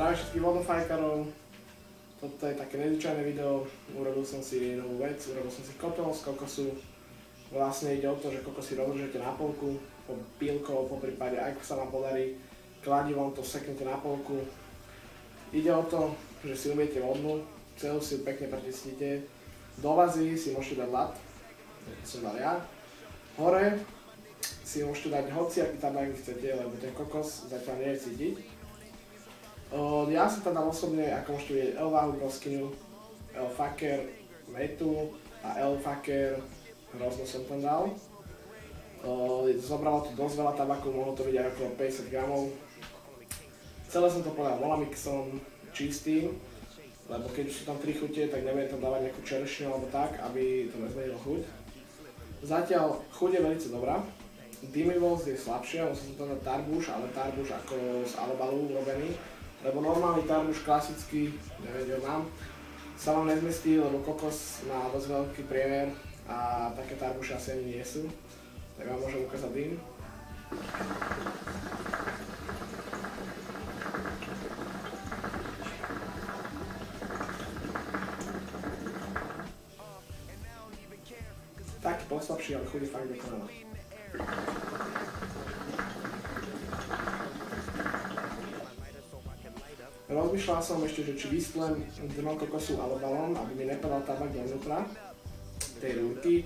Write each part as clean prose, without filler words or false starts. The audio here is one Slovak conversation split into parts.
Zdravím všetkých vodofajkarov. Toto je také nezvyčajné video. Urobil som si novú vec, urobil som si kotol z kokosu. Vlastne ide o to, že kokos si rozržete na polku, pílkou, po prípade, ak sa vám podarí, kladivom to seknete na polku. Ide o to, že si umiete vodnú, celú si ju pekne pritisnite. Do vazy si môžete dať lat, to som dal ja. Hore si môžete dať hociaký tabak chcete, lebo ten kokos zatiaľ nie je cítiť. Ja som tam dal osobne, ako môžete vidieť, L-váhu broskyňu, L-faker, metu a L-faker, hrozno som tam dal. Zobralo to dosť veľa tabaku, mohlo to byť aj okolo 50 gramov. Celé som to podal volamixom čistým, lebo keď už sú tam 3 chute, tak nebudem tam dávať nejakú čerešňu alebo tak, aby to nezmenilo chuť. Zatiaľ chuť je veľmi dobrá. Dymivosť je slabšia, musím tam dať tarbuš, ale tarbuš ako z alobalu urobený. Lebo normálny tarbuš klasický, neviem, kde ho mám, sa vám nezmestí, lebo kokos má dosť veľký priemer a také tarbuše asi ani nie sú. Tak vám môžem ukázať dym. Taký poslabší, ale chuť je fakt dokonaná. Rozmýšľal som ešte, že či vystlem dno kokosu alobalom, aby mi nepadal tabak dovnútra tej rúrky.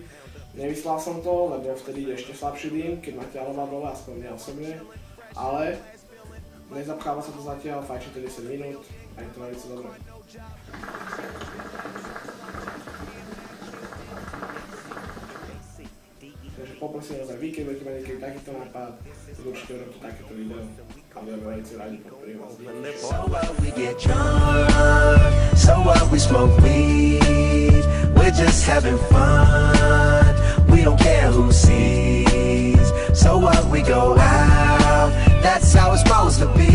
Nevyslal som to, lebo vtedy ide ešte slabší dym, keď máte alobal dole, aspoň mňa osobne. Ale nezapcháva sa to zatiaľ, fajčí to 10 minút a je to veľmi dobré. Takže poprosím vás aj vy, keď budete mať niekedy takýto nápad, tak určite urobte takéto video a budeme veľmi radi podporím vás. So what, we get drunk, so what, we smoke weed, we're just having fun, we don't care who sees. So what, we go out, that's how it's supposed to be.